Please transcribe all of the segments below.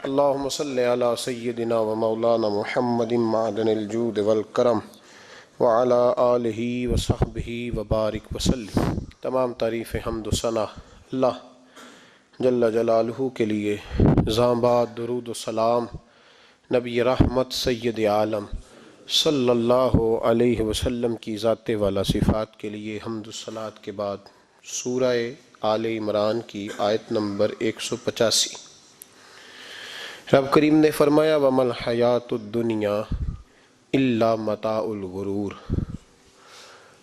اللہم صلی علی سیدنا و مولانا محمد معدن الجود والکرم وعلی آلہ وصحبہ وبارک وسلم۔ تمام تعریف حمد و ثنا اللہ جل جلالہ کے لیے، زامباد درود و سلام نبی رحمت سید عالم صلی اللہ علیہ وسلم کی ذات والا صفات کے لیے حمد و صلات کے بعد سورہ آل عمران کی آیت نمبر 185۔ رب کریم نے فرمایا وَمَا الْحَيَاةُ الدُّنْيَا إِلَّا مَتَاعُ الْغُرُورِ،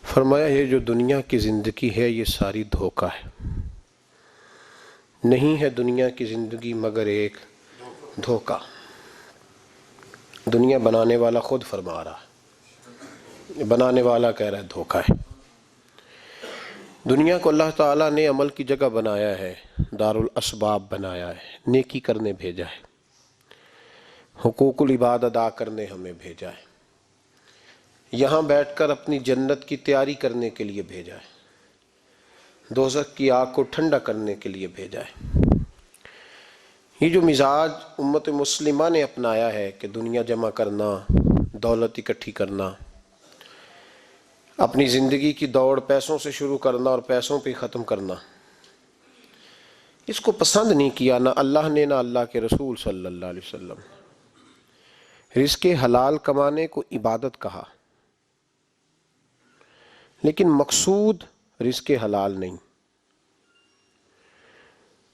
فرمایا یہ جو دنیا کی زندگی ہے یہ ساری دھوکہ ہے، نہیں ہے دنیا کی زندگی مگر ایک دھوکہ۔ دنیا بنانے والا خود فرما رہا ہے، بنانے والا کہہ رہا ہے دھوکہ ہے۔ دنیا کو اللہ تعالیٰ نے عمل کی جگہ بنایا ہے، دارالاسباب بنایا ہے، نیکی کرنے بھیجا ہے، حقوق العباد ادا کرنے ہمیں بھیجا ہے، یہاں بیٹھ کر اپنی جنت کی تیاری کرنے کے لیے بھیجا ہے، دوزخ کی آگ کو ٹھنڈا کرنے کے لیے بھیجا ہے۔ یہ جو مزاج امت مسلمہ نے اپنایا ہے کہ دنیا جمع کرنا، دولت اکٹھی کرنا، اپنی زندگی کی دوڑ پیسوں سے شروع کرنا اور پیسوں پہ ختم کرنا، اس کو پسند نہیں کیا نہ اللہ نے نہ اللہ کے رسول صلی اللہ علیہ وسلم۔ رزق حلال کمانے کو عبادت کہا، لیکن مقصود رزق حلال نہیں،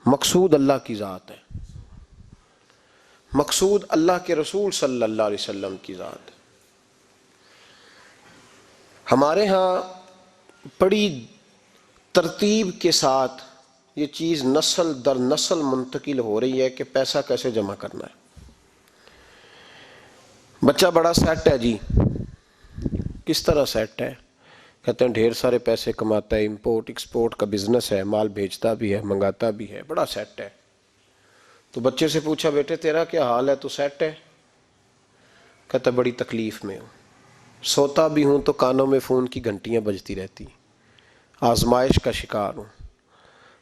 مقصود اللہ کی ذات ہے، مقصود اللہ کے رسول صلی اللہ علیہ وسلم کی ذات ہے۔ ہمارے ہاں بڑی ترتیب کے ساتھ یہ چیز نسل در نسل منتقل ہو رہی ہے کہ پیسہ کیسے جمع کرنا ہے۔ بچہ بڑا سیٹ ہے جی، کس طرح سیٹ ہے؟ کہتے ہیں ڈھیر سارے پیسے کماتا ہے، امپورٹ ایکسپورٹ کا بزنس ہے، مال بھیجتا بھی ہے، منگاتا بھی ہے، بڑا سیٹ ہے۔ تو بچے سے پوچھا بیٹے تیرا کیا حال ہے، تو سیٹ ہے؟ کہتا بڑی تکلیف میں ہوں، سوتا بھی ہوں تو کانوں میں فون کی گھنٹیاں بجتی رہتی، آزمائش کا شکار ہوں،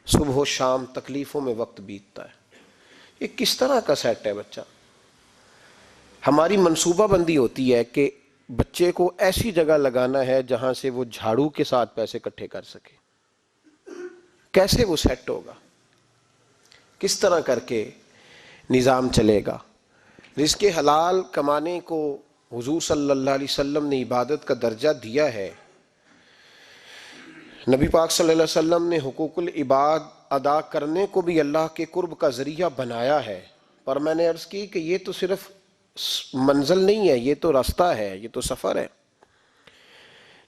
صبح و شام تکلیفوں میں وقت بیتتا ہے۔ یہ کس طرح کا سیٹ ہے بچہ؟ ہماری منصوبہ بندی ہوتی ہے کہ بچے کو ایسی جگہ لگانا ہے جہاں سے وہ جھاڑو کے ساتھ پیسے اکٹھے کر سکے۔ کیسے وہ سیٹ ہوگا؟ کس طرح کر کے نظام چلے گا؟ رزق حلال کمانے کو حضور صلی اللہ علیہ وسلم نے عبادت کا درجہ دیا ہے۔ نبی پاک صلی اللہ علیہ وسلم نے حقوق العباد ادا کرنے کو بھی اللہ کے قرب کا ذریعہ بنایا ہے، پر میں نے عرض کی کہ یہ تو صرف منزل نہیں ہے، یہ تو راستہ ہے، یہ تو سفر ہے۔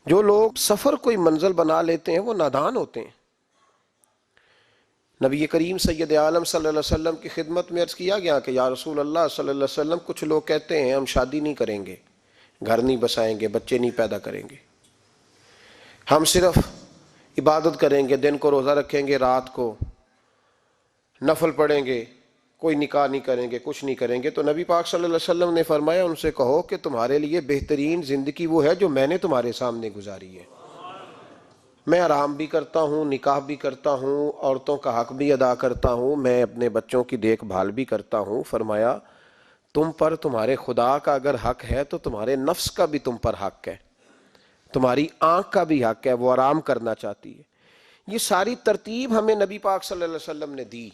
جو لوگ سفر کوئی منزل بنا لیتے ہیں وہ نادان ہوتے ہیں۔ نبی کریم سید عالم صلی اللہ علیہ وسلم کی خدمت میں عرض کیا گیا کہ یا رسول اللہ صلی اللہ علیہ وسلم کچھ لوگ کہتے ہیں ہم شادی نہیں کریں گے، گھر نہیں بسائیں گے، بچے نہیں پیدا کریں گے، ہم صرف عبادت کریں گے، دن کو روزہ رکھیں گے، رات کو نفل پڑھیں گے، کوئی نکاح نہیں کریں گے، کچھ نہیں کریں گے۔ تو نبی پاک صلی اللہ علیہ وسلم نے فرمایا ان سے کہو کہ تمہارے لیے بہترین زندگی وہ ہے جو میں نے تمہارے سامنے گزاری ہے۔ میں آرام بھی کرتا ہوں، نکاح بھی کرتا ہوں، عورتوں کا حق بھی ادا کرتا ہوں، میں اپنے بچوں کی دیکھ بھال بھی کرتا ہوں۔ فرمایا تم پر تمہارے خدا کا اگر حق ہے تو تمہارے نفس کا بھی تم پر حق ہے، تمہاری آنکھ کا بھی حق ہے، وہ آرام کرنا چاہتی ہے۔ یہ ساری ترتیب ہمیں نبی پاک صلی اللہ علیہ وسلم نے دی،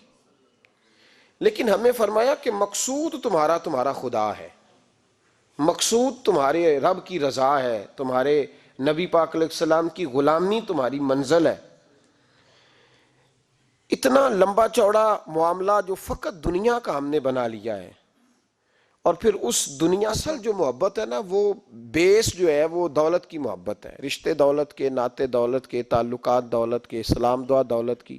لیکن ہمیں فرمایا کہ مقصود تمہارا خدا ہے، مقصود تمہارے رب کی رضا ہے، تمہارے نبی پاک علیہ السلام کی غلامی تمہاری منزل ہے۔ اتنا لمبا چوڑا معاملہ جو فقط دنیا کا ہم نے بنا لیا ہے، اور پھر اس دنیا اصل جو محبت ہے نا، وہ بیس جو ہے وہ دولت کی محبت ہے، رشتے دولت کے، ناطے دولت کے، تعلقات دولت کے، سلام دعا دولت کی۔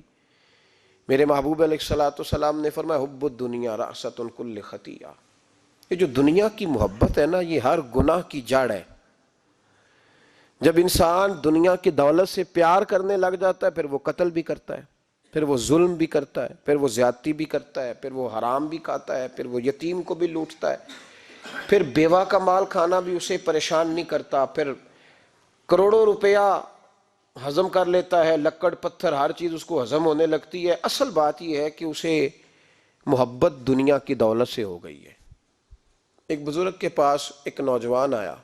میرے محبوب علیہ الصلوۃ والسلام نے فرمایا حب الدنیا رأسۃ کل خطیئہ، یہ جو دنیا کی محبت ہے نا یہ ہر گناہ کی جڑ ہے۔ جب انسان دنیا کی دولت سے پیار کرنے لگ جاتا ہے پھر وہ قتل بھی کرتا ہے، پھر وہ ظلم بھی کرتا ہے، پھر وہ زیادتی بھی کرتا ہے، پھر وہ حرام بھی کھاتا ہے، پھر وہ یتیم کو بھی لوٹتا ہے، پھر بیوہ کا مال کھانا بھی اسے پریشان نہیں کرتا، پھر کروڑوں روپیہ ہضم کر لیتا ہے، لکڑ پتھر ہر چیز اس کو ہضم ہونے لگتی ہے۔ اصل بات یہ ہے کہ اسے محبت دنیا کی دولت سے ہو گئی ہے۔ ایک بزرگ کے پاس ایک نوجوان آیا،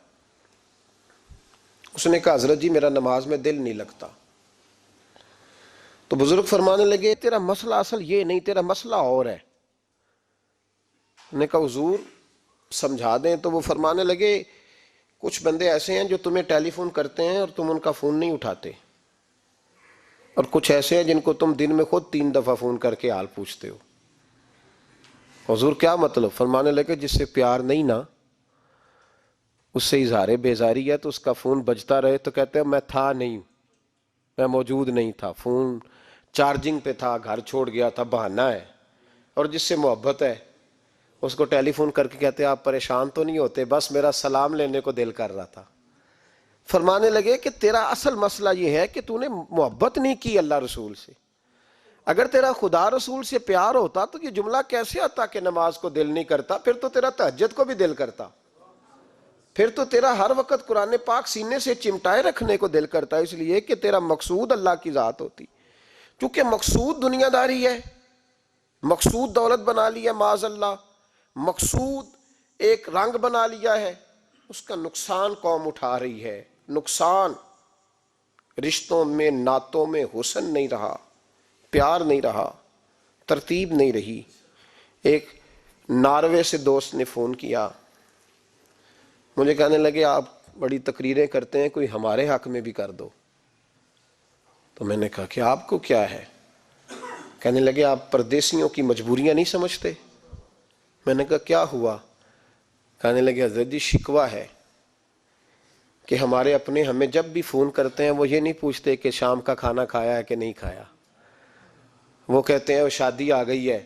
اس نے کہا حضرت جی میرا نماز میں دل نہیں لگتا۔ تو بزرگ فرمانے لگے تیرا مسئلہ اصل یہ نہیں، تیرا مسئلہ اور ہے۔ نے کہا حضور سمجھا دیں۔ تو وہ فرمانے لگے کچھ بندے ایسے ہیں جو تمہیں ٹیلی فون کرتے ہیں اور تم ان کا فون نہیں اٹھاتے، اور کچھ ایسے ہیں جن کو تم دن میں خود 3 دفعہ فون کر کے حال پوچھتے ہو۔ حضور کیا مطلب؟ فرمانے لگے جس سے پیار نہیں نا، اس سے اظہار بیزاری ہے تو اس کا فون بجتا رہے تو کہتے ہیں میں تھا نہیں، میں موجود نہیں تھا، فون چارجنگ پہ تھا، گھر چھوڑ گیا تھا، بہانہ ہے۔ اور جس سے محبت ہے اس کو ٹیلی فون کر کے کہتے ہیں آپ پریشان تو نہیں ہوتے؟ بس میرا سلام لینے کو دل کر رہا تھا۔ فرمانے لگے کہ تیرا اصل مسئلہ یہ ہے کہ تو نے محبت نہیں کی اللہ رسول سے۔ اگر تیرا خدا رسول سے پیار ہوتا تو یہ جملہ کیسے آتا کہ نماز کو دل نہیں کرتا؟ پھر تو تیرا تہجد کو بھی دل کرتا، پھر تو تیرا ہر وقت قرآن پاک سینے سے چمٹائے رکھنے کو دل کرتا، اس لیے کہ تیرا مقصود اللہ کی ذات ہوتی۔ چونکہ مقصود دنیا داری ہے، مقصود دولت بنا لیا معاذ اللہ، مقصود ایک رنگ بنا لیا ہے، اس کا نقصان قوم اٹھا رہی ہے۔ نقصان رشتوں میں، نعتوں میں حسن نہیں رہا، پیار نہیں رہا، ترتیب نہیں رہی۔ ایک ناروے سے دوست نے فون کیا، مجھے کہنے لگے آپ بڑی تقریریں کرتے ہیں، کوئی ہمارے حق میں بھی کر دو۔ تو میں نے کہا کہ آپ کو کیا ہے؟ کہنے لگے آپ پردیسیوں کی مجبوریاں نہیں سمجھتے۔ میں نے کہا کیا ہوا؟ کہنے لگے حضرت جی شکوہ ہے کہ ہمارے اپنے ہمیں جب بھی فون کرتے ہیں وہ یہ نہیں پوچھتے کہ شام کا کھانا کھایا ہے کہ نہیں کھایا، وہ کہتے ہیں وہ شادی آ گئی ہے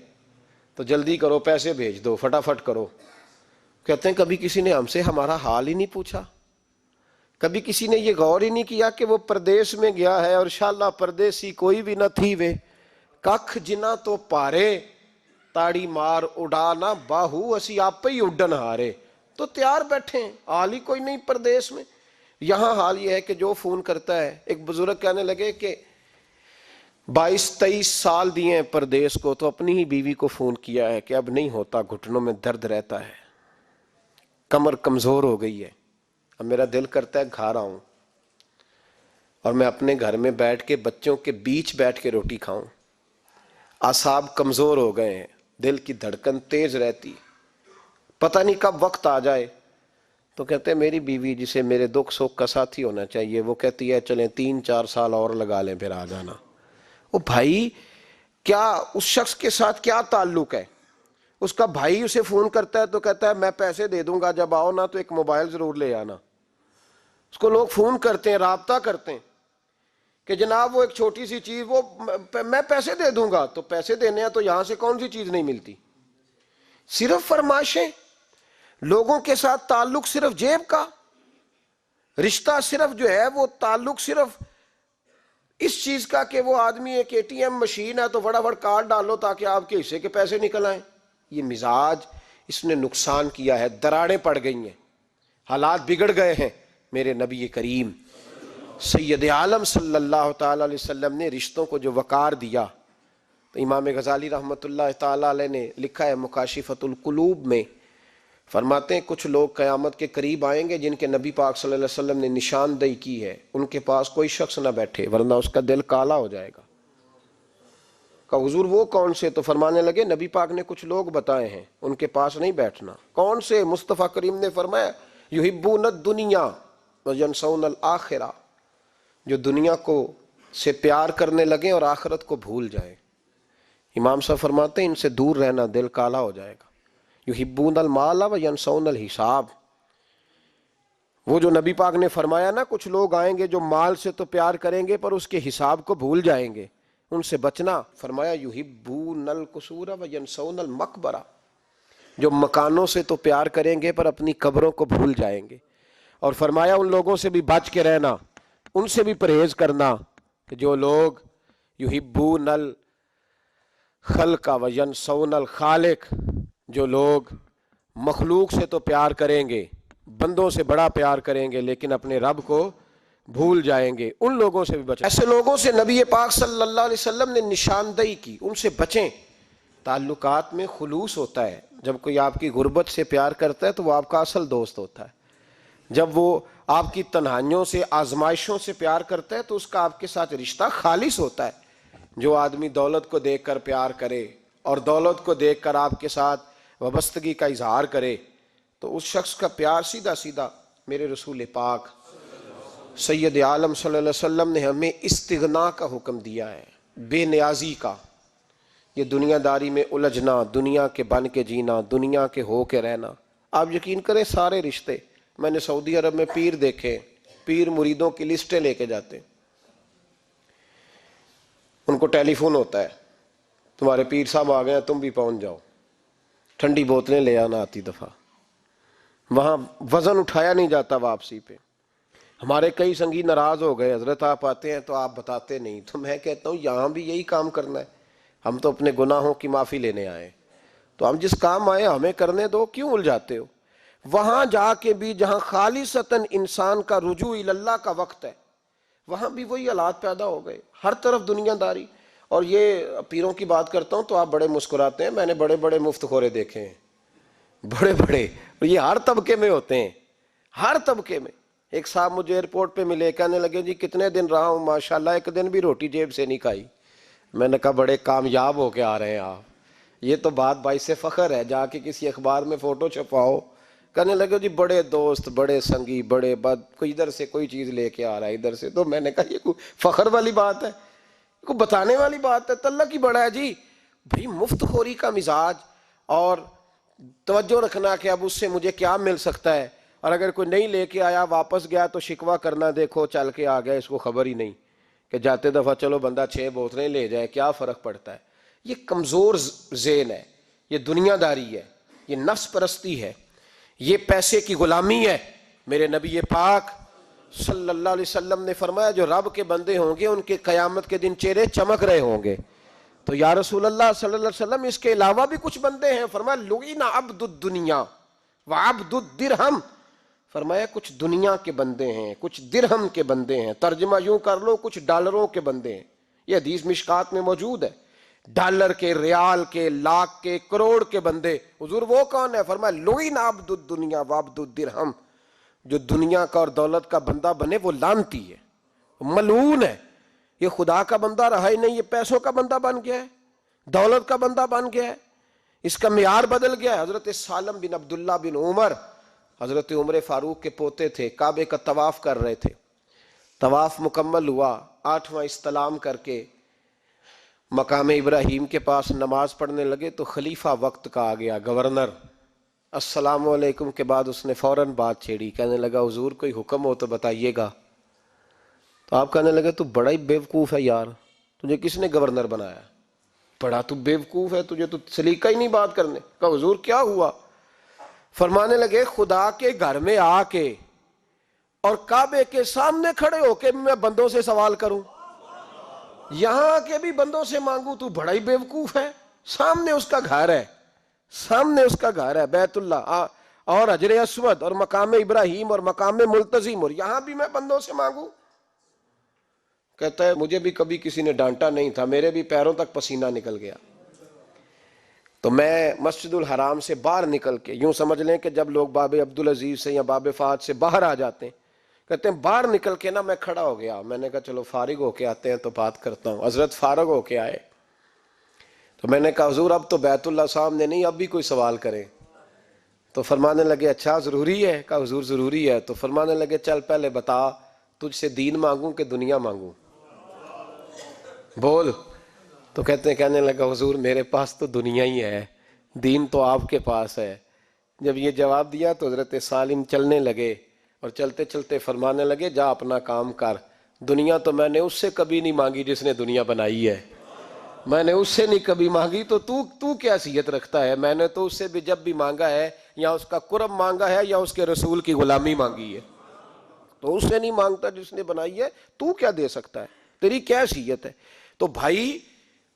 تو جلدی کرو، پیسے بھیج دو، فٹافٹ کرو۔ کہتے ہیں کبھی کسی نے ہم سے ہمارا حال ہی نہیں پوچھا، کبھی کسی نے یہ غور ہی نہیں کیا کہ وہ پردیس میں گیا ہے اور انشاءاللہ پردیسی کوئی بھی نہ تھی وے ککھ جنا تو پارے تاڑی مار اڑانا باہو اسی آپ پہ ہی اڈن ہارے۔ تو تیار بیٹھے ہیں، حال ہی کوئی نہیں پردیس میں۔ یہاں حال یہ ہے کہ جو فون کرتا ہے، ایک بزرگ کہنے لگے کہ 22-23 سال دیے ہیں پردیس کو، تو اپنی ہی بیوی کو فون کیا ہے کہ اب نہیں ہوتا، گھٹنوں میں درد رہتا ہے، کمر کمزور ہو گئی ہے، اب میرا دل کرتا ہے گھر آؤں اور میں اپنے گھر میں بیٹھ کے بچوں کے بیچ بیٹھ کے روٹی کھاؤں، اعصاب کمزور ہو گئے ہیں، دل کی دھڑکن تیز رہتی، پتہ نہیں کب وقت آ جائے۔ تو کہتے ہیں میری بیوی جسے میرے دکھ سکھ کا ساتھی ہونا چاہیے، وہ کہتی ہے چلیں 3-4 سال اور لگا لیں پھر آ جانا۔ وہ بھائی کیا اس شخص کے ساتھ کیا تعلق ہے؟ اس کا بھائی اسے فون کرتا ہے تو کہتا ہے میں پیسے دے دوں گا، جب آؤ نا تو ایک موبائل ضرور لے آنا۔ اس کو لوگ فون کرتے ہیں، رابطہ کرتے ہیں کہ جناب وہ ایک چھوٹی سی چیز، وہ میں پیسے دے دوں گا، تو پیسے دینے ہیں تو یہاں سے کون سی چیز نہیں ملتی؟ صرف فرمائشیں، لوگوں کے ساتھ تعلق صرف جیب کا، رشتہ صرف جو ہے وہ تعلق صرف اس چیز کا کہ وہ آدمی ایک ATM مشین ہے تو فٹافٹ کارڈ ڈالو تاکہ آپ کے حصے کے پیسے نکل آئیں۔ یہ مزاج اس نے نقصان کیا ہے، دراڑیں پڑ گئی ہیں، حالات بگڑ گئے ہیں۔ میرے نبی کریم سید عالم صلی اللہ تعالی علیہ وسلم نے رشتوں کو جو وقار دیا، تو امام غزالی رحمۃ اللہ تعالی علیہ نے لکھا ہے مکاشفۃ القلوب میں، فرماتے ہیں کچھ لوگ قیامت کے قریب آئیں گے جن کے نبی پاک صلی اللہ علیہ وسلم نے نشاندہی کی ہے، ان کے پاس کوئی شخص نہ بیٹھے ورنہ اس کا دل کالا ہو جائے گا۔ کہا حضور وہ کون سے؟ تو فرمانے لگے نبی پاک نے کچھ لوگ بتائے ہیں، ان کے پاس نہیں بیٹھنا۔ کون سے؟ مصطفیٰ کریم نے فرمایا یحبون الدنیا وینسون الآخرہ، جو دنیا کو سے پیار کرنے لگے اور آخرت کو بھول جائیں۔ امام صاحب فرماتے ہیں ان سے دور رہنا، دل کالا ہو جائے گا۔ یحبون المال وینسون الحساب، وہ جو نبی پاک نے فرمایا نا کچھ لوگ آئیں گے جو مال سے تو پیار کریں گے پر اس کے حساب کو بھول جائیں گے، ان سے بچنا۔ فرمایا یحبون القصور وینسون المقبرہ، جو مکانوں سے تو پیار کریں گے پر اپنی قبروں کو بھول جائیں گے۔ اور فرمایا ان لوگوں سے بھی بچ کے رہنا، ان سے بھی پرہیز کرنا کہ جو لوگ یحبون الخلق وینسون الخالق، جو لوگ مخلوق سے تو پیار کریں گے، بندوں سے بڑا پیار کریں گے لیکن اپنے رب کو بھول جائیں گے، ان لوگوں سے بھی بچیں۔ ایسے لوگوں سے نبی پاک صلی اللہ علیہ وسلم نے نشاندہی کی، ان سے بچیں تعلقات میں خلوص ہوتا ہے. جب کوئی آپ کی غربت سے پیار کرتا ہے تو وہ آپ کا اصل دوست ہوتا ہے. جب وہ آپ کی تنہائیوں سے آزمائشوں سے پیار کرتا ہے تو اس کا آپ کے ساتھ رشتہ خالص ہوتا ہے. جو آدمی دولت کو دیکھ کر پیار کرے اور دولت کو دیکھ کر آپ کے ساتھ وابستگی کا اظہار کرے تو اس شخص کا پیار سیدھا سیدھا میرے رسول پاک سید عالم صلی اللہ علیہ وسلم نے ہمیں استغنا کا حکم دیا ہے، بے نیازی کا. یہ دنیا داری میں الجھنا، دنیا کے بن کے جینا، دنیا کے ہو کے رہنا. آپ یقین کریں سارے رشتے، میں نے سعودی عرب میں پیر دیکھے، پیر مریدوں کی لسٹیں لے کے جاتے، ان کو ٹیلی فون ہوتا ہے تمہارے پیر صاحب آ گئے ہیں تم بھی پہنچ جاؤ، ٹھنڈی بوتلیں لے آنا آتی دفعہ. وہاں وزن اٹھایا نہیں جاتا واپسی پہ. ہمارے کئی سنگی ناراض ہو گئے، حضرت آپ آتے ہیں تو آپ بتاتے نہیں. تو میں کہتا ہوں یہاں بھی یہی کام کرنا ہے، ہم تو اپنے گناہوں کی معافی لینے آئے، تو ہم جس کام آئے ہمیں کرنے دو، کیوں الجھاتے ہو؟ وہاں جا کے بھی جہاں خالصتاً انسان کا رجوع اللہ کا وقت ہے، وہاں بھی وہی حالات پیدا ہو گئے، ہر طرف دنیا داری. اور یہ پیروں کی بات کرتا ہوں تو آپ بڑے مسکراتے ہیں، میں نے بڑے بڑے مفت خورے دیکھے ہیں، بڑے بڑے، یہ ہر طبقے میں ہوتے ہیں، ہر طبقے میں. ایک صاحب مجھے ایئرپورٹ پہ ملے، کہنے لگے جی کتنے دن رہا ہوں، ماشاءاللہ ایک دن بھی روٹی جیب سے نہیں کھائی. میں نے کہا بڑے کامیاب ہو کے آ رہے ہیں آپ، یہ تو بات باعث فخر ہے، جا کے کسی اخبار میں فوٹو چھپاؤ. کہنے لگے جی بڑے دوست، بڑے سنگی، بڑے کوئی ادھر سے کوئی چیز لے کے آ رہا ہے ادھر سے. تو میں نے کہا یہ کوئی فخر والی بات ہے، کوئی بتانے والی بات ہے؟ تلہ کی بڑا ہے جی. بھائی مفت خوری کا مزاج اور توجہ رکھنا کہ اب اس سے مجھے کیا مل سکتا ہے، اور اگر کوئی نہیں لے کے آیا واپس گیا تو شکوہ کرنا، دیکھو چل کے آ گیا، اس کو خبر ہی نہیں کہ جاتے دفعہ چلو بندہ 6 بوتلیں لے جائے، کیا فرق پڑتا ہے. یہ کمزور ذہن ہے، یہ دنیا داری ہے، یہ نفس پرستی ہے، یہ پیسے کی غلامی ہے. میرے نبی پاک صلی اللہ علیہ وسلم نے فرمایا جو رب کے بندے ہوں گے ان کے قیامت کے دن چہرے چمک رہے ہوں گے. تو یا رسول اللہ صلی اللہ علیہ وسلم اس کے علاوہ بھی کچھ بندے ہیں. فرمایا لعن عبد الدنیا وعبد الدرہم، فرمایا کچھ دنیا کے بندے ہیں، کچھ درہم کے بندے ہیں. ترجمہ یوں کر لو کچھ ڈالروں کے بندے ہیں. یہ حدیث مشکات میں موجود ہے. ڈالر کے، ریال کے، لاکھ کے، کروڑ کے بندے. حضور وہ کون ہے؟ فرمایا لعن عبد الدنیا وعبد الدرہم، جو دنیا کا اور دولت کا بندہ بنے وہ لعنتی ہے، ملعون ہے. یہ خدا کا بندہ رہا ہی نہیں، یہ پیسوں کا بندہ بن گیا ہے، دولت کا بندہ بن گیا ہے، اس کا معیار بدل گیا ہے. حضرت سالم بن عبداللہ بن عمر، حضرت عمر فاروق کے پوتے تھے، کعبے کا طواف کر رہے تھے. طواف مکمل ہوا، 8واں استلام کر کے مقام ابراہیم کے پاس نماز پڑھنے لگے تو خلیفہ وقت کا آ گیا، گورنر. السلام علیکم کے بعد اس نے فوراً بات چھیڑی، کہنے لگا حضور کوئی حکم ہو تو بتائیے گا. تو آپ کہنے لگے تو بڑا ہی بیوقوف ہے یار، تجھے کس نے گورنر بنایا؟ بڑا تو بیوقوف ہے، تجھے تو سلیقہ ہی نہیں بات کرنے کا. حضور کیا ہوا؟ فرمانے لگے خدا کے گھر میں آ کے اور کعبے کے سامنے کھڑے ہو کے میں بندوں سے سوال کروں، یہاں آ کے بھی بندوں سے مانگوں، تو بڑا ہی بیوقوف ہے. سامنے اس کا گھر ہے، سامنے اس کا گھر ہے بیت اللہ اور حجر اسود اور مقام ابراہیم اور مقام ملتزم، اور یہاں بھی میں بندوں سے مانگوں. کہتا ہے مجھے بھی کبھی کسی نے ڈانٹا نہیں تھا، میرے بھی پیروں تک پسینہ نکل گیا. تو میں مسجد الحرام سے باہر نکل کے، یوں سمجھ لیں کہ جب لوگ باب عبدالعزیز سے یا باب فہد سے باہر آ جاتے ہیں، کہتے ہیں باہر نکل کے نا میں کھڑا ہو گیا. میں نے کہا چلو فارغ ہو کے آتے ہیں تو بات کرتا ہوں. حضرت فارغ ہو کے آئے تو میں نے کہا حضور اب تو بیت اللہ سامنے نہیں، اب بھی کوئی سوال کریں. تو فرمانے لگے اچھا ضروری ہے؟ کہا حضور ضروری ہے. تو فرمانے لگے چل پہلے بتا تجھ سے دین مانگوں کہ دنیا مانگوں، بول. تو کہنے لگا حضور میرے پاس تو دنیا ہی ہے، دین تو آپ کے پاس ہے. جب یہ جواب دیا تو حضرت سالم چلنے لگے اور چلتے چلتے فرمانے لگے جا اپنا کام کر، دنیا تو میں نے اس سے کبھی نہیں مانگی جس نے دنیا بنائی ہے، میں نے اس سے نہیں کبھی مانگی، تو کیا حیثیت رکھتا ہے؟ میں نے تو اس سے بھی جب بھی مانگا ہے یا اس کا قرب مانگا ہے یا اس کے رسول کی غلامی مانگی ہے، تو اس سے نہیں مانگتا جس نے بنائی ہے. تو کیا دے سکتا ہے؟ تیری کیا حیثیت ہے؟ تو بھائی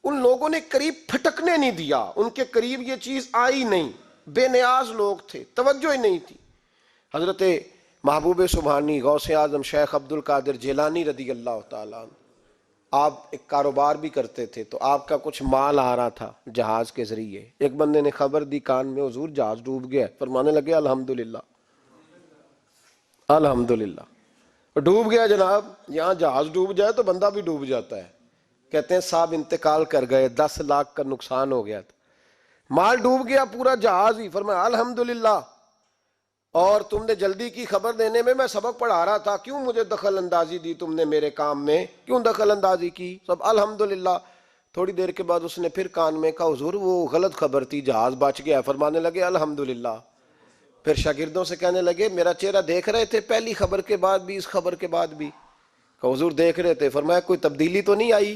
ان لوگوں نے قریب پھٹکنے نہیں دیا، ان کے قریب یہ چیز آئی نہیں، بے نیاز لوگ تھے، توجہ ہی نہیں تھی. حضرت محبوب سبحانی غوث اعظم شیخ عبد القادر جیلانی رضی اللہ تعالیٰ عنہ آپ ایک کاروبار بھی کرتے تھے تو آپ کا کچھ مال آ رہا تھا جہاز کے ذریعے، ایک بندے نے خبر دی کان میں، حضور جہاز ڈوب گیا، فرمانے لگے الحمدللہ الحمدللہ۔ ڈوب گیا جناب، یہاں جہاز ڈوب جائے تو بندہ بھی ڈوب جاتا ہے۔ کہتے ہیں صاحب انتقال کر گئے، 10 لاکھ کا نقصان ہو گیا تھا، مال ڈوب گیا پورا جہاز ہی، فرمایا الحمدللہ، اور تم نے جلدی کی خبر دینے میں سبق پڑھا رہا تھا، کیوں مجھے دخل اندازی دی تم نے میرے کام میں، کیوں دخل اندازی کی؟ سب الحمدللہ۔ تھوڑی دیر کے بعد اس نے پھر کان میں کہا حضور وہ غلط خبر تھی، جہاز بچ گیا، فرمانے لگے الحمدللہ۔ پھر شاگردوں سے کہنے لگے میرا چہرہ دیکھ رہے تھے پہلی خبر کے بعد بھی، اس خبر کے بعد بھی؟ کہا حضور دیکھ رہے تھے۔ فرمایا کوئی تبدیلی تو نہیں آئی؟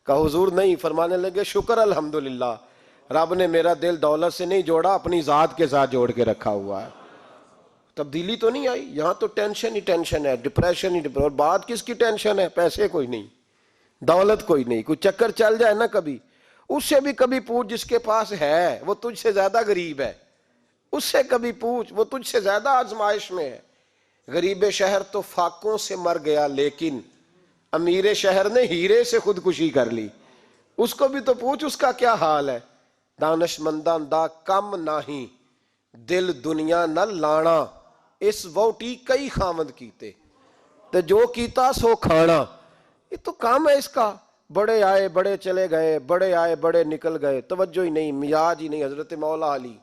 کہا حضور نہیں۔ فرمانے لگے شکر الحمدللہ، رب نے میرا دل دولت سے نہیں جوڑا، اپنی ذات کے ساتھ جوڑ کے رکھا ہوا ہے، تبدیلی تو نہیں آئی۔ یہاں تو ٹینشن ہی ٹینشن ہے، ڈپریشن ہی ڈپریشن، اور بات کس کی ٹینشن ہے؟ پیسے کوئی نہیں، دولت کوئی نہیں، کوئی چکر چل جائے نا کبھی، اس سے بھی کبھی پوچھ جس کے پاس ہے وہ تجھ سے زیادہ غریب ہے، اس سے کبھی پوچھ وہ تجھ سے زیادہ آزمائش میں ہے۔ غریب شہر تو فاقوں سے مر گیا، لیکن امیر شہر نے ہیرے سے خودکشی کر لی، اس کو بھی تو پوچھ اس کا کیا حال ہے۔ دانش منداں دا کم نہیں، دل دنیا نہ لانا، اس ووٹی کئی خامد کیتے تے جو کیتا سو کھانا۔ یہ تو کام ہے اس کا، بڑے آئے بڑے چلے گئے، بڑے آئے بڑے نکل گئے، توجہ ہی نہیں، مزاج ہی نہیں۔ حضرت مولا علی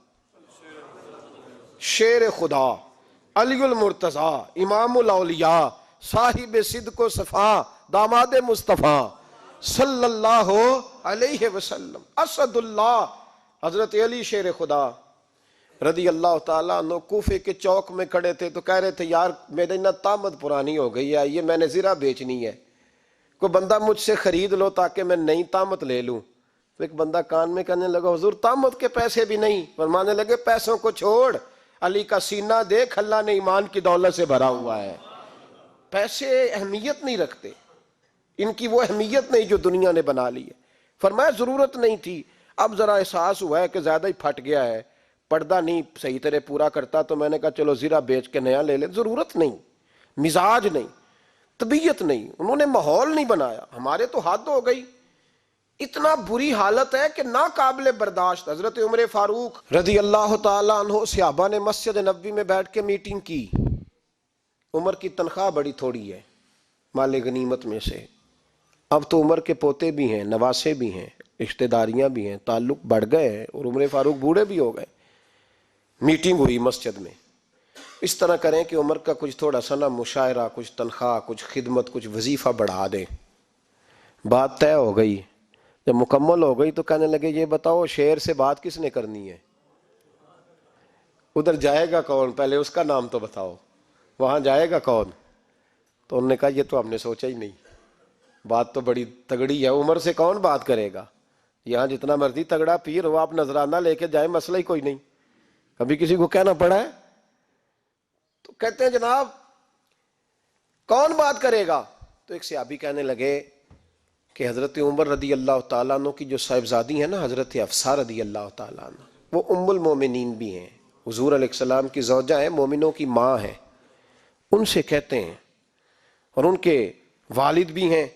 شیر خدا، علی المرتضی، امام الاولیاء، صاحب صدق و صفا، داماد مصطفیٰ صلی اللہ علیہ وسلم، اسد اللہ، حضرت علی شیر خدا رضی اللہ تعالیٰ عنہ کوفے کے چوک میں کھڑے تھے تو کہہ رہے تھے یار میری نا طامت پرانی ہو گئی ہے، یہ میں نے زرہ بیچنی ہے، کوئی بندہ مجھ سے خرید لو تاکہ میں نئی طامت لے لوں۔ تو ایک بندہ کان میں کہنے لگا حضور طامت کے پیسے بھی نہیں؟ فرمانے لگے پیسوں کو چھوڑ، علی کا سینہ دیکھ، اللہ نے ایمان کی دولت سے بھرا ہوا ہے۔ پیسے اہمیت نہیں رکھتے، ان کی وہ اہمیت نہیں جو دنیا نے بنا لی ہے۔ فرمایا ضرورت نہیں تھی، اب ذرا احساس ہوا ہے کہ زیادہ ہی پھٹ گیا ہے، پردہ نہیں صحیح طرح پورا کرتا، تو میں نے کہا چلو زرہ بیچ کے نیا لے لیں۔ ضرورت نہیں، مزاج نہیں، طبیعت نہیں، انہوں نے ماحول نہیں بنایا۔ ہمارے تو حد ہو گئی، اتنا بری حالت ہے کہ ناقابل برداشت۔ حضرت عمر فاروق رضی اللہ تعالیٰ عنہ صحابہ نے مسجد نبوی میں بیٹھ کے میٹنگ کی۔ عمر کی تنخواہ بڑی تھوڑی ہے مال غنیمت میں سے، اب تو عمر کے پوتے بھی ہیں، نواسے بھی ہیں، رشتہ داریاں بھی ہیں، تعلق بڑھ گئے ہیں، اور عمر فاروق بوڑھے بھی ہو گئے۔ میٹنگ ہوئی مسجد میں، اس طرح کریں کہ عمر کا کچھ تھوڑا سا نا مشاعرہ، کچھ تنخواہ، کچھ خدمت، کچھ وظیفہ بڑھا دیں۔ بات طے ہو گئی، جب مکمل ہو گئی تو کہنے لگے یہ بتاؤ شیر سے بات کس نے کرنی ہے؟ ادھر جائے گا کون؟ پہلے اس کا نام تو بتاؤ، وہاں جائے گا کون؟ تو انہوں نے کہا یہ تو ہم نے سوچا ہی نہیں، بات تو بڑی تگڑی ہے، عمر سے کون بات کرے گا؟ یہاں جتنا مرضی تگڑا پیر ہو، آپ نذرانہ لے کے جائیں، مسئلہ ہی کوئی نہیں، کبھی کسی کو کہنا پڑا ہے؟ تو کہتے ہیں جناب کون بات کرے گا؟ تو ایک صحابی کہنے لگے کہ حضرت عمر رضی اللہ تعالیٰ عنہ کی جو صاحبزادی ہیں نا حضرت حفصہ رضی اللہ تعالیٰ عنہ، وہ ام المومنین بھی ہیں، حضور علیہ السلام کی زوجہ ہیں، مومنوں کی ماں ہیں، ان سے کہتے ہیں، اور ان کے والد بھی ہیں۔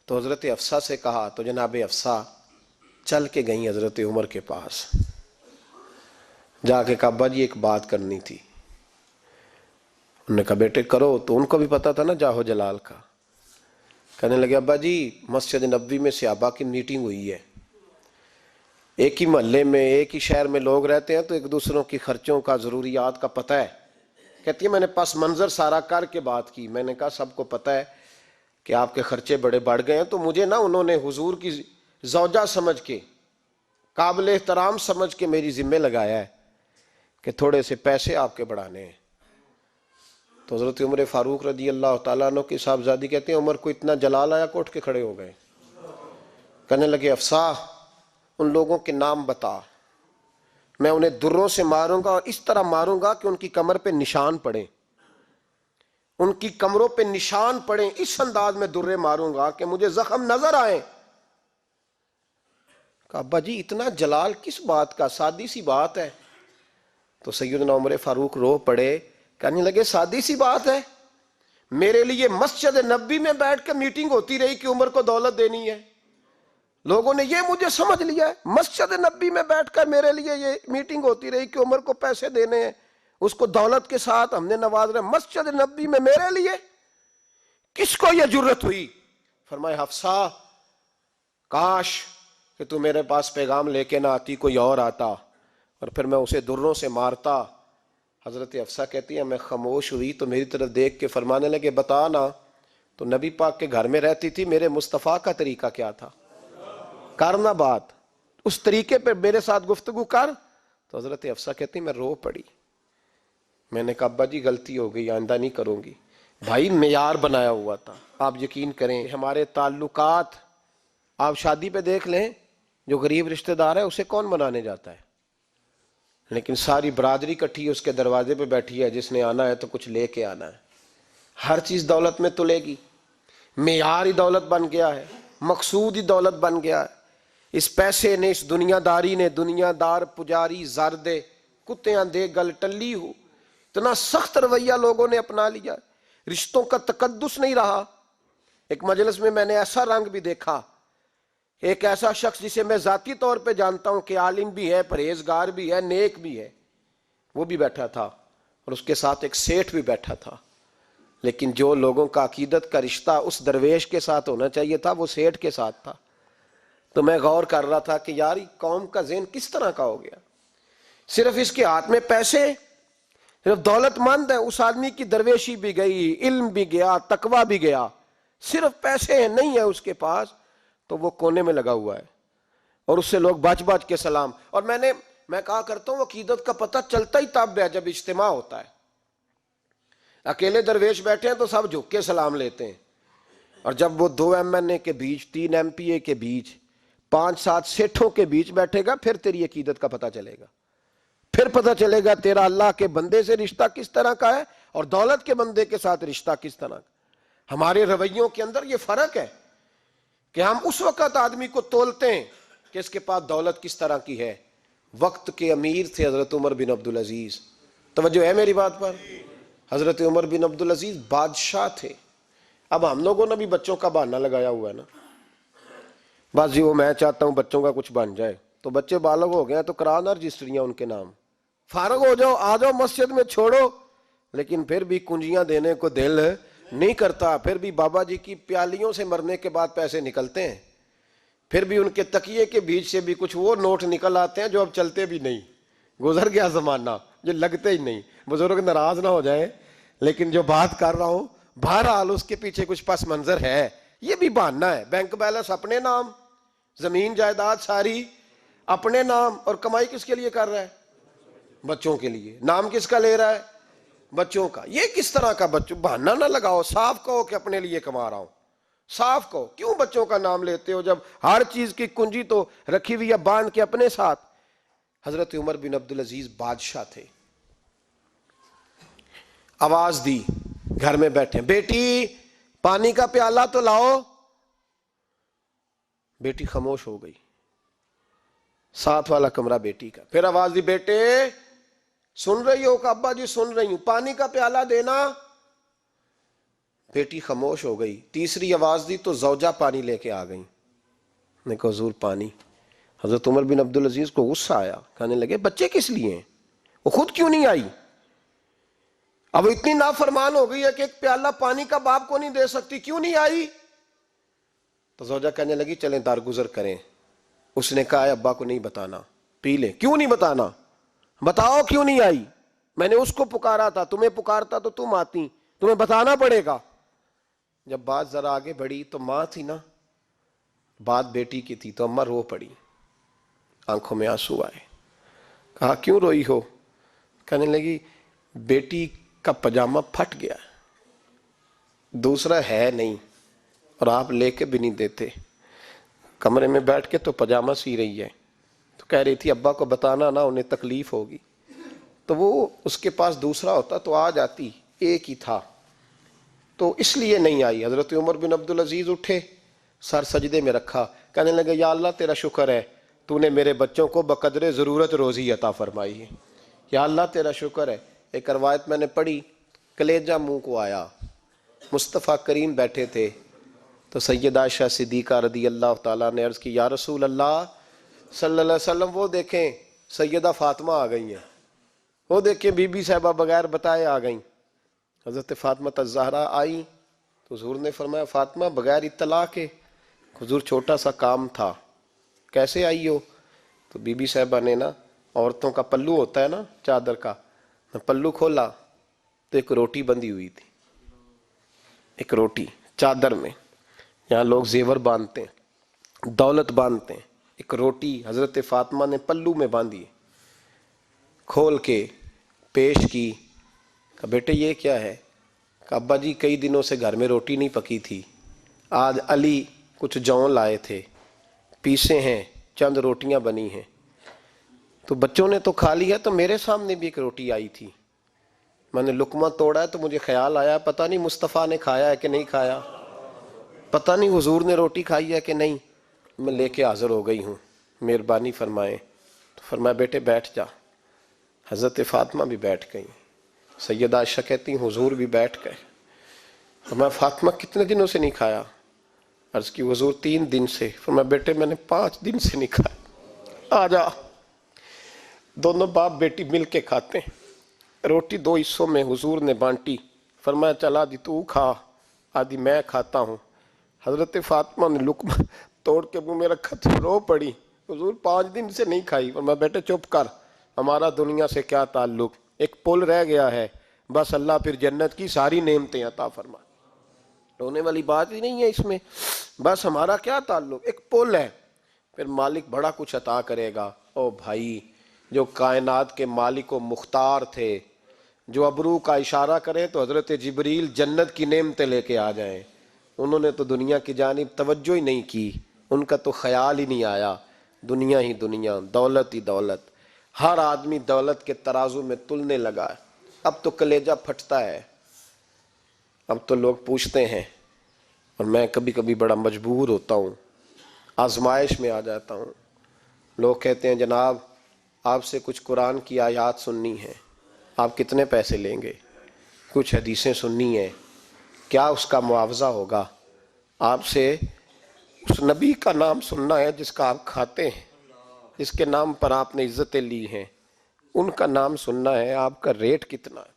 تو حضرت حفصہ سے کہا تو جناب حفصہ چل کے گئیں حضرت عمر کے پاس، جا کے کہا ابا جی ایک بات کرنی تھی۔ انہوں نے کہا بیٹے کرو، تو ان کو بھی پتا تھا نا جاہو جلال کا۔ کہنے لگے ابا جی مسجد نبوی میں صحابہ کی میٹنگ ہوئی ہے، ایک ہی محلے میں ایک ہی شہر میں لوگ رہتے ہیں تو ایک دوسروں کی خرچوں کا ضروریات کا پتہ ہے۔ کہتی ہے میں نے پس منظر سارا کر کے بات کی، میں نے کہا سب کو پتہ ہے کہ آپ کے خرچے بڑے بڑھ گئے ہیں، تو مجھے نا انہوں نے حضور کی زوجہ سمجھ کے، قابل احترام سمجھ کے میری ذمہ لگایا ہے کہ تھوڑے سے پیسے آپ کے بڑھانے ہیں۔ تو حضرت عمر فاروق رضی اللہ تعالیٰ عنہ کی صاحبزادی کہتے ہیں عمر کو اتنا جلال آیا کہ اٹھ کے کھڑے ہو گئے، کہنے لگے حفصہ ان لوگوں کے نام بتا، میں انہیں دروں سے ماروں گا، اور اس طرح ماروں گا کہ ان کی کمر پہ نشان پڑیں، ان کی کمروں پہ نشان پڑیں، اس انداز میں درے ماروں گا کہ مجھے زخم نظر آئیں۔ کہا ابا جی اتنا جلال کس بات کا، سادی سی بات ہے۔ تو سیدنا عمر فاروق رو پڑے، کہنے لگے سادی سی بات ہے، میرے لیے مسجد نبی میں بیٹھ کے میٹنگ ہوتی رہی کہ عمر کو دولت دینی ہے. لوگوں نے یہ مجھے سمجھ لیا ہے, مسجد نبی میں بیٹھ کر میرے لیے یہ میٹنگ ہوتی رہی کہ عمر کو پیسے دینے ہیں, اس کو دولت کے ساتھ ہم نے نواز رہے. مسجد نبی میں میرے لیے کس کو یہ جرت ہوئی؟ فرمایا حفصہ کاش کہ تو میرے پاس پیغام لے کے نہ آتی, کوئی اور آتا اور پھر میں اسے دروں سے مارتا. حضرت حفصہ کہتی ہے میں خاموش ہوئی تو میری طرف دیکھ کے فرمانے لگے بتا نا, تو نبی پاک کے گھر میں رہتی تھی, میرے مصطفیٰ کا طریقہ کیا تھا, کرنا بات اس طریقے پہ میرے ساتھ گفتگو کر. تو حضرت حفصہ کہتی میں رو پڑی. میں نے کہا ابا جی غلطی ہو گئی, آئندہ نہیں کروں گی. بھائی معیار بنایا ہوا تھا. آپ یقین کریں ہمارے تعلقات, آپ شادی پہ دیکھ لیں, جو غریب رشتہ دار ہے اسے کون منانے جاتا ہے, لیکن ساری برادری کٹھی اس کے دروازے پہ بیٹھی ہے, جس نے آنا ہے تو کچھ لے کے آنا ہے. ہر چیز دولت میں تلے گی, معیار ہی دولت بن گیا ہے, مقصود ہی دولت بن گیا ہے. اس پیسے نے, اس دنیا داری نے, دنیا دار پجاری زردے کتیاں دے گل ٹلی ہو, اتنا سخت رویہ لوگوں نے اپنا لیا, رشتوں کا تقدس نہیں رہا. ایک مجلس میں نے ایسا رنگ بھی دیکھا, ایک ایسا شخص جسے میں ذاتی طور پہ جانتا ہوں کہ عالم بھی ہے, پرہیزگار بھی ہے, نیک بھی ہے, وہ بھی بیٹھا تھا اور اس کے ساتھ ایک سیٹھ بھی بیٹھا تھا. لیکن جو لوگوں کا عقیدت کا رشتہ اس درویش کے ساتھ ہونا چاہیے تھا وہ سیٹھ کے ساتھ تھا. تو میں غور کر رہا تھا کہ یار قوم کا ذہن کس طرح کا ہو گیا, صرف اس کے ہاتھ میں پیسے, صرف دولت مند ہے. اس آدمی کی درویشی بھی گئی, علم بھی گیا, تقوی بھی گیا, صرف پیسے نہیں ہے اس کے پاس, تو وہ کونے میں لگا ہوا ہے اور اس سے لوگ بچ بچ کے سلام. اور میں کہا کرتا ہوں عقیدت کا پتہ چلتا ہی تب ہے جب اجتماع ہوتا ہے. اکیلے درویش بیٹھے ہیں تو سب جھک کے سلام لیتے ہیں, اور جب وہ 2 MNA کے بیچ, 3 MPA کے بیچ, 5-7 سیٹھوں کے بیچ بیٹھے گا, پھر تیری عقیدت کا پتہ چلے گا. پھر پتہ چلے گا تیرا اللہ کے بندے سے رشتہ کس طرح کا ہے اور دولت کے بندے کے ساتھ رشتہ کس طرح کا. ہمارے رویوں کے اندر یہ فرق ہے کہ ہم اس وقت آدمی کو تولتے ہیں کہ اس کے پاس دولت کس طرح کی ہے. وقت کے امیر تھے حضرت عمر بن عبدالعزیز, توجہ ہے میری بات پر. حضرت عمر بن عبدالعزیز بادشاہ تھے. اب ہم لوگوں نے بھی بچوں کا بہانہ لگایا ہوا ہے نا, بس جی وہ میں چاہتا ہوں بچوں کا کچھ بن جائے, تو بچے بالغ ہو گئے ہیں تو کرا نا رجسٹریاں ان کے نام, فارغ ہو جاؤ, آ جاؤ مسجد میں چھوڑو. لیکن پھر بھی کنجیاں دینے کو دل نہیں کرتا, پھر بھی بابا جی کی پیالیوں سے مرنے کے بعد پیسے نکلتے ہیں, پھر بھی ان کے تکیے کے بیچ سے بھی کچھ وہ نوٹ نکل آتے ہیں جو اب چلتے بھی نہیں. گزر گیا زمانہ, جو لگتے ہی نہیں. بزرگ ناراض نہ ہو جائیں, لیکن جو بات کر رہا ہوں بہرحال اس کے پیچھے کچھ پس منظر ہے. یہ بھی بہانہ ہے. بینک بیلنس اپنے نام, زمین جائیداد ساری اپنے نام, اور کمائی کس کے لیے کر رہا ہے؟ بچوں کے لیے. نام کس کا لے رہا ہے؟ بچوں کا. یہ کس طرح کا بچوں, بہانہ نہ لگاؤ, صاف کہو کہ اپنے لیے کما رہا ہوں, صاف کہو. کیوں بچوں کا نام لیتے ہو جب ہر چیز کی کنجی تو رکھی ہوئی ہے باندھ کے اپنے ساتھ. حضرت عمر بن عبدالعزیز بادشاہ تھے. آواز دی, گھر میں بیٹھے, بیٹی پانی کا پیالہ تو لاؤ. بیٹی خاموش ہو گئی, ساتھ والا کمرہ بیٹی کا. پھر آواز دی, بیٹے سن رہی ہو؟ کہ ابا جی سن رہی ہوں, پانی کا پیالہ دینا. بیٹی خاموش ہو گئی. تیسری آواز دی تو زوجہ پانی لے کے آ گئی. نے کہا حضور پانی. حضرت عمر بن عبدالعزیز کو غصہ آیا, کہنے لگے بچے کس لیے ہیں, وہ خود کیوں نہیں آئی؟ اب اتنی نافرمان ہو گئی ہے کہ ایک پیالہ پانی کا باپ کو نہیں دے سکتی, کیوں نہیں آئی؟ تو زوجہ کہنے لگی چلیں درگزر کریں. اس نے کہا ابا کو نہیں بتانا, پی لیں. کیوں نہیں بتانا؟ بتاؤ کیوں نہیں آئی؟ میں نے اس کو پکارا تھا, تمہیں پکارتا تو تم آتی, تمہیں بتانا پڑے گا. جب بات ذرا آگے بڑھی تو ماں تھی نا, بات بیٹی کی تھی, تو اماں رو پڑی, آنکھوں میں آنسو آئے. کہا کیوں روئی ہو؟ کہنے لگی بیٹی کا پاجامہ پھٹ گیا, دوسرا ہے نہیں, اور آپ لے کے بھی نہیں دیتے. کمرے میں بیٹھ کے تو پاجامہ سی رہی ہے, تو کہہ رہی تھی ابا کو بتانا نا, انہیں تکلیف ہوگی. تو وہ اس کے پاس دوسرا ہوتا تو آ جاتی, ایک ہی تھا, تو اس لیے نہیں آئی. حضرت عمر بن عبدالعزیز اٹھے, سر سجدے میں رکھا, کہنے لگے یا اللہ تیرا شکر ہے, تو نے میرے بچوں کو بقدر ضرورت روزی عطا فرمائی ہے. یا اللہ تیرا شکر ہے. ایک روایت میں نے پڑھی, کلیجہ منہ کو آیا, مصطفیٰ کریم بیٹھے تھے تو سیدہ عائشہ صدیقہ رضی اللہ تعالیٰ نے عرض کی یا رسول اللہ صلی اللہ علیہ وسلم وہ دیکھیں سیدہ فاطمہ آ گئی ہیں، وہ دیکھیں بی بی صاحبہ بغیر بتائے آ گئیں۔ حضرت فاطمہ الزہرا آئیں تو حضور نے فرمایا فاطمہ بغیر اطلاع کے؟ حضور چھوٹا سا کام تھا۔ کیسے آئی ہو؟ تو بی بی صاحبہ نے نا عورتوں کا پلو ہوتا ہے نا چادر کا، پلو کھولا تو ایک روٹی بندھی ہوئی تھی، ایک روٹی چادر میں، یہاں لوگ زیور باندھتے ہیں دولت باندھتے ہیں، ایک روٹی حضرت فاطمہ نے پلو میں باندھی، کھول کے پیش کی۔ کہا بیٹے یہ کیا ہے؟ کہ ابا جی کئی دنوں سے گھر میں روٹی نہیں پکی تھی، آج علی کچھ جون لائے تھے پیسے ہیں، چند روٹیاں بنی ہیں، تو بچوں نے تو کھا لی ہے، تو میرے سامنے بھی ایک روٹی آئی تھی، میں نے لقمہ توڑا ہے تو مجھے خیال آیا پتہ نہیں مصطفیٰ نے کھایا ہے کہ نہیں کھایا، پتہ نہیں حضور نے روٹی کھائی ہے کہ نہیں، میں لے کے حاضر ہو گئی ہوں، مہربانی فرمائیں۔ تو فرمایا بیٹے بیٹھ جا۔ حضرت فاطمہ بھی بیٹھ گئیں، سیدہ عائشہ کہتی ہیں حضور بھی بیٹھ گئے۔ فرمایا فاطمہ کتنے دنوں سے نہیں کھایا؟ عرض کی حضور 3 دن سے۔ فرمایا بیٹے میں نے 5 دن سے نہیں کھایا، آ جا۔ دونوں باپ بیٹی مل کے کھاتے ہیں، روٹی 2 حصوں میں حضور نے بانٹی، فرمایا چل آدھی تو کھا آدھی میں کھاتا ہوں۔ حضرت فاطمہ نے لقمہ توڑ کے منہ میں رکھا تو رو پڑی، حضور 5 دن سے نہیں کھائی۔ فرمایا بیٹے چپ کر، ہمارا دنیا سے کیا تعلق، ایک پل رہ گیا ہے، بس اللہ پھر جنت کی ساری نعمتیں عطا فرما، رونے والی بات ہی نہیں ہے اس میں، بس ہمارا کیا تعلق، ایک پل ہے، پھر مالک بڑا کچھ عطا کرے گا۔ او بھائی جو کائنات کے مالک و مختار تھے، جو ابرو کا اشارہ کریں تو حضرت جبریل جنت کی نعمتیں لے کے آ جائیں، انہوں نے تو دنیا کی جانب توجہ ہی نہیں کی، ان کا تو خیال ہی نہیں آیا، دنیا ہی دنیا، دولت ہی دولت، ہر آدمی دولت کے ترازو میں تلنے لگا ہے۔ اب تو کلیجہ پھٹتا ہے، اب تو لوگ پوچھتے ہیں، اور میں کبھی کبھی بڑا مجبور ہوتا ہوں، آزمائش میں آ جاتا ہوں، لوگ کہتے ہیں جناب آپ سے کچھ قرآن کی آیات سننی ہے، آپ کتنے پیسے لیں گے؟ کچھ حدیثیں سننی ہیں، کیا اس کا معاوضہ ہوگا؟ آپ سے اس نبی کا نام سننا ہے جس کا آپ کھاتے ہیں، جس کے نام پر آپ نے عزتیں لی ہیں، ان کا نام سننا ہے، آپ کا ریٹ کتنا ہے،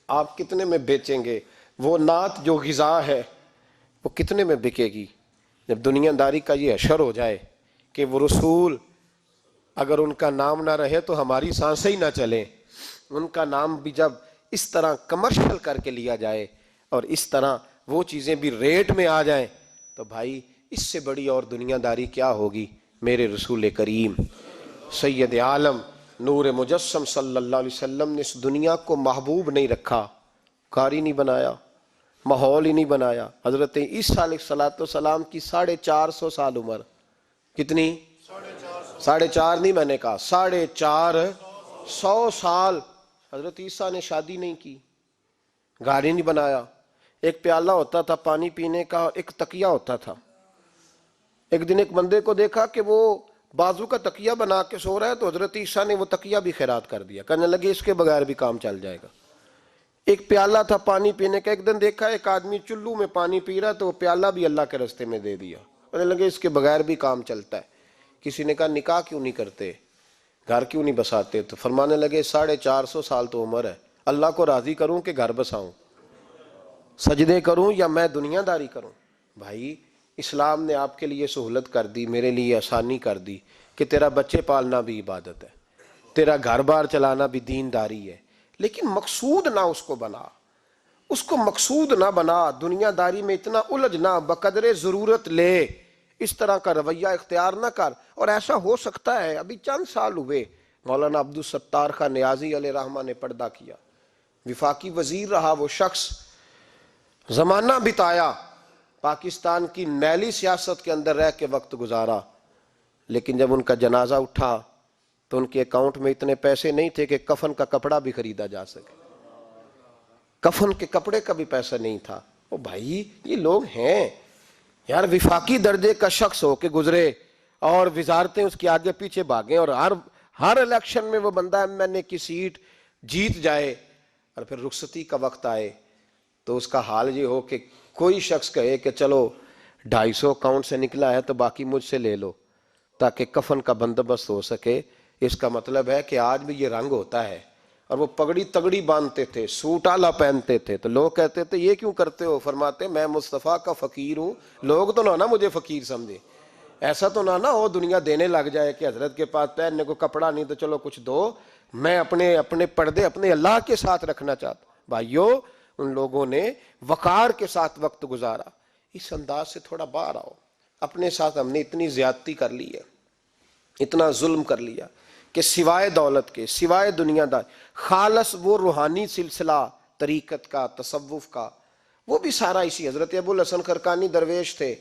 آپ کتنے میں بیچیں گے؟ وہ نعت جو غذا ہے وہ کتنے میں بکے گی؟ جب دنیا داری کا یہ حشر ہو جائے کہ وہ رسول اگر ان کا نام نہ رہے تو ہماری سانسیں ہی نہ چلیں، ان کا نام بھی جب اس طرح کمرشل کر کے لیا جائے اور اس طرح وہ چیزیں بھی ریٹ میں آ جائیں تو بھائی اس سے بڑی اور دنیا داری کیا ہوگی؟ میرے رسول کریم سید عالم نور مجسم صلی اللہ علیہ وسلم نے اس دنیا کو محبوب نہیں رکھا، قاری نہیں بنایا، ماحول ہی نہیں بنایا۔ حضرت عیسیٰ علیہ السلام کی 450 سال عمر، کتنی؟ 4.5 نہیں، میں نے کہا 450 سال حضرت عیسیٰ نے شادی نہیں کی، گھر ہی نہیں بنایا، ایک پیالہ ہوتا تھا پانی پینے کا، ایک تکیہ ہوتا تھا۔ ایک دن ایک بندے کو دیکھا کہ وہ بازو کا تکیہ بنا کے سو رہا ہے تو حضرت عیسیٰ نے وہ تکیہ بھی خیرات کر دیا، کہنے لگے اس کے بغیر بھی کام چل جائے گا۔ ایک پیالہ تھا پانی پینے کا، ایک دن دیکھا ایک آدمی چلو میں پانی پی رہا تو وہ پیالہ بھی اللہ کے راستے میں دے دیا، کہنے لگے اس کے بغیر بھی کام چلتا ہے۔ کسی نے کہا نکاح کیوں نہیں کرتے، گھر کیوں نہیں بساتے؟ تو فرمانے لگے 450 سال تو عمر ہے، اللہ کو راضی کروں کہ گھر بساؤں، سجدے کروں یا میں دنیا داری کروں؟ بھائی اسلام نے آپ کے لیے سہولت کر دی، میرے لیے آسانی کر دی کہ تیرا بچے پالنا بھی عبادت ہے، تیرا گھر بار چلانا بھی دینداری ہے، لیکن مقصود نہ اس کو بنا، اس کو مقصود نہ بنا، دنیا داری میں اتنا الجھ نہ، بقدر ضرورت لے، اس طرح کا رویہ اختیار نہ کر۔ اور ایسا ہو سکتا ہے ابھی چند سال ہوئے مولانا عبدالستار خان نیازی علیہ رحمہ نے پردہ کیا، وفاقی وزیر رہا وہ شخص، زمانہ بتایا، پاکستان کی نیلی سیاست کے اندر رہ کے وقت گزارا، لیکن جب ان کا جنازہ اٹھا تو ان کے اکاؤنٹ میں اتنے پیسے نہیں تھے کہ کفن کا کپڑا بھی خریدا جا سکے، کفن کے کپڑے کا بھی پیسہ نہیں تھا۔ او بھائی یہ لوگ ہیں یار، وفاقی درجے کا شخص ہو کے گزرے اور وزارتیں اس کے آگے پیچھے بھاگیں، اور ہر الیکشن میں وہ بندہ ایم این اے کی سیٹ جیت جائے، اور پھر رخصتی کا وقت آئے تو اس کا حال یہ ہو کہ کوئی شخص کہے کہ چلو 250 اکاؤنٹ سے نکلا ہے تو باقی مجھ سے لے لو تاکہ کفن کا بندوبست ہو سکے، اس کا مطلب ہے کہ آج بھی یہ رنگ ہوتا ہے۔ اور وہ پگڑی تگڑی باندھتے تھے، سوٹ اعلیٰ پہنتے تھے، تو لوگ کہتے تھے یہ کیوں کرتے ہو؟ فرماتے میں مصطفیٰ کا فقیر ہوں، لوگ تو نہ مجھے فقیر سمجھے، ایسا تو نہ ہو دنیا دینے لگ جائے کہ حضرت کے پاس پہننے کو کپڑا نہیں تو چلو کچھ دو، میں اپنے پردے اپنے اللہ کے ساتھ رکھنا چاہتا ہوں۔ بھائیو، ان لوگوں نے وقار کے ساتھ وقت گزارا۔ اس انداز سے تھوڑا باہر آؤ۔ اپنے ساتھ ہم نے اتنی زیادتی کر لی ہے، اتنا ظلم کر لیا کہ سوائے دولت کے، سوائے دنیا دار، خالص وہ روحانی سلسلہ طریقت کا، تصوف کا، وہ بھی سارا اسی۔ حضرت ابو الحسن خرقانی درویش تھے،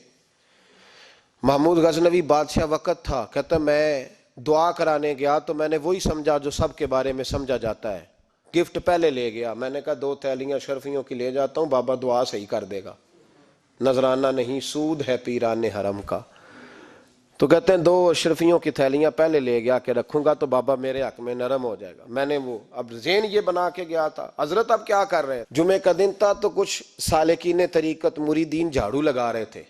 محمود غزنوی بادشاہ وقت تھا، کہتا میں دعا کرانے گیا تو میں نے وہی سمجھا جو سب کے بارے میں سمجھا جاتا ہے، گفٹ پہلے لے گیا، میں نے کہا 2 تھیلیاں شرفیوں کی لے جاتا ہوں، بابا دعا صحیح کر دے گا، نذرانہ نہیں سود ہے پیران حرم کا۔ تو کہتے ہیں 2 اشرفیوں کی تھیلیاں پہلے لے گیا کہ رکھوں گا تو بابا میرے حق میں نرم ہو جائے گا۔ میں نے وہ اب ذہن یہ بنا کے گیا تھا، حضرت اب کیا کر رہے ہیں؟ جمعے کا دن تھا تو کچھ سالکین طریقت مریدین جھاڑو لگا رہے تھے،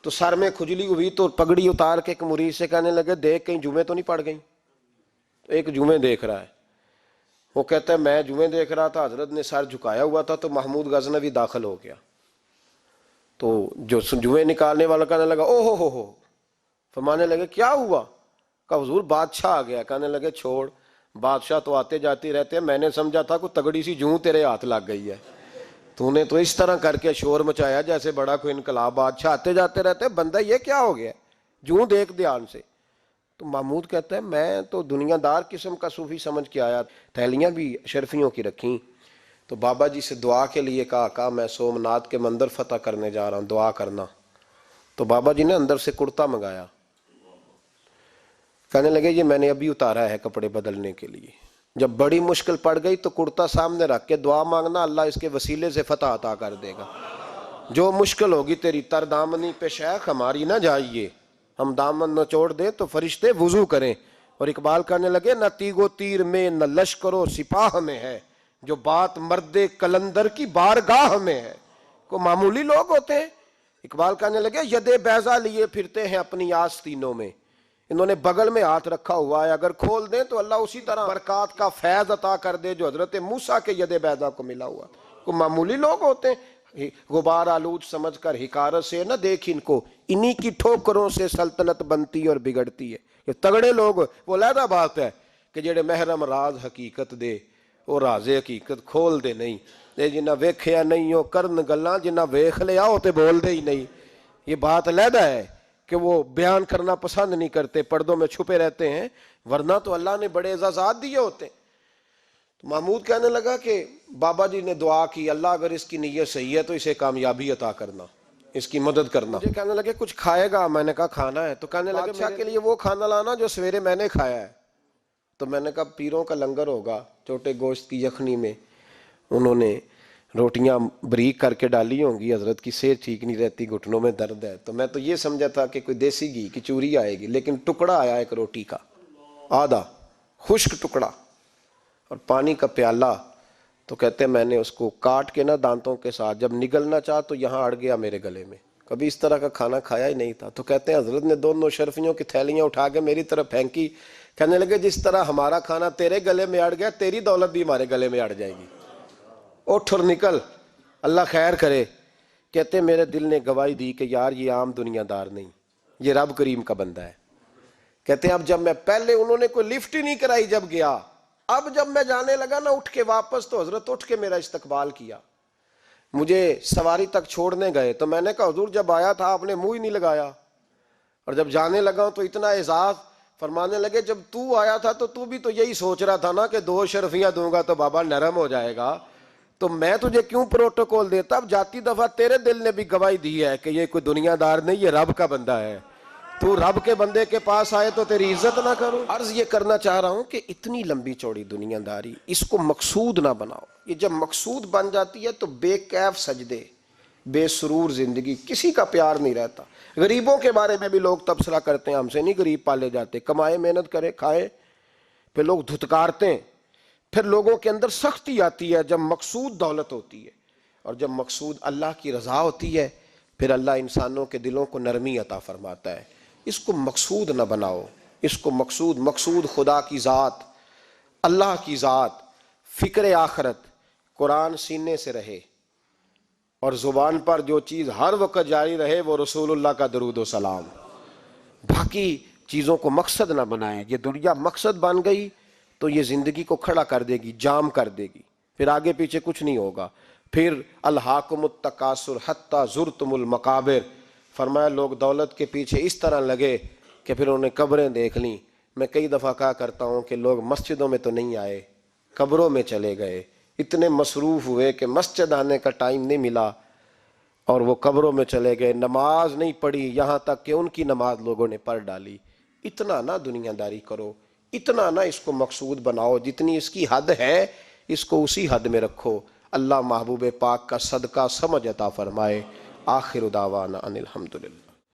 تو سر میں کھجلی ہوئی تو پگڑی اتار کے ایک مرید سے کہنے لگے دیکھ کہیں جمعے تو نہیں پڑ گئی؟ تو ایک جمعے دیکھ رہا ہے، وہ کہتا ہے میں جمعے دیکھ رہا تھا، حضرت نے سر جھکایا ہوا تھا تو محمود غزنوی داخل ہو گیا، تو جو جمعے نکالنے والا کہنے لگا او ہو، فرمانے لگے کیا ہوا؟ کہا حضور بادشاہ آ گیا۔ کہنے لگے چھوڑ، بادشاہ تو آتے جاتے رہتے ہیں، میں نے سمجھا تھا کوئی تگڑی سی جوں تیرے ہاتھ لگ گئی ہے، تو نے تو اس طرح کر کے شور مچایا جیسے بڑا کوئی انقلاب، بادشاہ آتے جاتے رہتے، بندہ یہ کیا ہو گیا؟ جوں دیکھ دھیان سے۔ تو محمود کہتا ہے میں تو دنیا دار قسم کا صوفی سمجھ کے آیا، تھیلیاں بھی شرفیوں کی رکھیں، تو بابا جی سے دعا کے لیے کہا میں سومناتھ کے مندر فتح کرنے جا رہا ہوں، دعا کرنا۔ تو بابا جی نے اندر سے کرتا منگایا، کہنے لگے یہ میں نے ابھی اتارا ہے کپڑے بدلنے کے لیے، جب بڑی مشکل پڑ گئی تو کرتا سامنے رکھ کے دعا مانگنا، اللہ اس کے وسیلے سے فتح عطا کر دے گا۔ جو مشکل ہوگی تیری تر دامنی پہ شیخ ہماری نہ جائیے، ہم دامن نہ چھوڑ دے تو فرشتے وضو کریں۔ اور اقبال کہنے لگے نہ تیگ و تیر میں نہ لشکر و سپاہ میں ہے، جو بات مرد کلندر کی بارگاہ میں ہے۔ کو معمولی لوگ ہوتے ہیں۔ اقبال کہنے لگے ید بیضا لیے پھرتے ہیں اپنی آستینوں میں، انہوں نے بغل میں ہاتھ رکھا ہوا ہے، اگر کھول دیں تو اللہ اسی طرح برکات کا فیض عطا کر دے جو حضرت موسیٰ کے ید بیضا کو ملا ہوا۔ کو معمولی لوگ ہوتے ہیں، غبار آلود سمجھ کر حکارت سے نہ دیکھ ان کو، انہی کی ٹھوکروں سے سلطنت بنتی اور بگڑتی ہے۔ یہ تگڑے لوگ وہ علیحدہ بات ہے کہ جڑے محرم راز حقیقت دے، وہ راز حقیقت کھول دے نہیں، یہ جنہ ویکھیا نہیں ہو کرن گلاں، جنہ ویکھ لیا ہو تے بول دے ہی نہیں۔ یہ بات علیحدہ ہے کہ وہ بیان کرنا پسند نہیں کرتے، پردوں میں چھپے رہتے ہیں، ورنہ تو اللہ نے بڑے اعزازات دیے ہوتے ہیں۔ تو محمود کہنے لگا کہ بابا جی نے دعا کی اللہ اگر اس کی نیت صحیح ہے تو اسے کامیابی عطا کرنا، اس کی مدد کرنا۔ مجھے کہنے لگے کچھ کھائے گا؟ میں نے کہا کھانا ہے۔ تو کہنے لگے بادشاہ کے لیے وہ کھانا لانا جو سویرے میں نے کھایا ہے۔ تو میں نے کہا پیروں کا لنگر ہوگا، چھوٹے گوشت کی یخنی میں انہوں نے روٹیاں بریک کر کے ڈالی ہوں گی، حضرت کی صحت ٹھیک نہیں رہتی، گھٹنوں میں درد ہے، تو میں تو یہ سمجھا تھا کہ کوئی دیسی گھی کی چوری آئے گی، لیکن ٹکڑا آیا ایک روٹی کا، آدھا خشک ٹکڑا اور پانی کا پیالہ۔ تو کہتے ہیں میں نے اس کو کاٹ کے نا دانتوں کے ساتھ جب نگلنا چاہا تو یہاں اڑ گیا میرے گلے میں، کبھی اس طرح کا کھانا کھایا ہی نہیں تھا۔ تو کہتے ہیں حضرت نے دونوں شرفیوں کی تھیلیاں اٹھا کے میری طرف پھینکی، کہنے لگے جس طرح ہمارا کھانا تیرے گلے میں اڑ گیا، تیری دولت بھی ہمارے گلے میں اڑ جائے گی، اٹھ اور نکل، اللہ خیر کرے۔ کہتے ہیں میرے دل نے گواہی دی کہ یار یہ عام دنیا دار نہیں، یہ رب کریم کا بندہ ہے۔ کہتے ہیں اب جب میں پہلے انہوں نے کوئی لفٹ ہی نہیں کرائی جب گیا، اب جب میں جانے لگا نا اٹھ کے واپس، تو حضرت اٹھ کے میرا استقبال کیا، مجھے سواری تک چھوڑنے گئے، تو میں نے کہا حضور جب آیا تھا آپ نے منہ ہی نہیں لگایا، اور جب جانے لگا تو اتنا اعزاز۔ فرمانے لگے جب تو آیا تھا تو بھی تو یہی سوچ رہا تھا نا کہ 2 شرفیاں دوں گا تو بابا نرم ہو جائے گا، تو میں تجھے کیوں پروٹوکول دیتا؟ اب جاتی دفعہ تیرے دل نے بھی گواہی دی ہے کہ یہ کوئی دنیا دار نہیں، یہ رب کا بندہ ہے، تو رب کے بندے کے پاس آئے تو تیری عزت نہ کروں۔ عرض یہ کرنا چاہ رہا ہوں کہ اتنی لمبی چوڑی دنیا داری اس کو مقصود نہ بناؤ، یہ جب مقصود بن جاتی ہے تو بے کیف سجدے، بے سرور زندگی، کسی کا پیار نہیں رہتا۔ غریبوں کے بارے میں بھی لوگ تبصرہ کرتے ہیں، ہم سے نہیں غریب پالے جاتے، کمائے محنت کرے کھائے، پھر لوگ دھتکارتے ہیں۔ پھر لوگوں کے اندر سختی آتی ہے جب مقصود دولت ہوتی ہے، اور جب مقصود اللہ کی رضا ہوتی ہے پھر اللہ انسانوں کے دلوں کو نرمی عطا فرماتا ہے۔ اس کو مقصود نہ بناؤ، اس کو مقصود خدا کی ذات، اللہ کی ذات، فکر آخرت، قرآن سینے سے رہے، اور زبان پر جو چیز ہر وقت جاری رہے وہ رسول اللہ کا درود و سلام۔ باقی چیزوں کو مقصد نہ بنائیں۔ یہ دنیا مقصد بن گئی تو یہ زندگی کو کھڑا کر دے گی، جام کر دے گی، پھر آگے پیچھے کچھ نہیں ہوگا۔ پھر الہاکم التکاثر حتی زرتم المقابر، فرمایا لوگ دولت کے پیچھے اس طرح لگے کہ پھر انہوں نے قبریں دیکھ لیں۔ میں کئی دفعہ کہا کرتا ہوں کہ لوگ مسجدوں میں تو نہیں آئے، قبروں میں چلے گئے، اتنے مصروف ہوئے کہ مسجد آنے کا ٹائم نہیں ملا اور وہ قبروں میں چلے گئے، نماز نہیں پڑھی، یہاں تک کہ ان کی نماز لوگوں نے پڑھ ڈالی۔ اتنا نہ دنیا داری کرو، اتنا نہ اس کو مقصود بناؤ، جتنی اس کی حد ہے اس کو اسی حد میں رکھو۔ اللہ محبوب پاک کا صدقہ سمجھ عطا فرمائے۔ آخر دعوانا ان الحمدللہ۔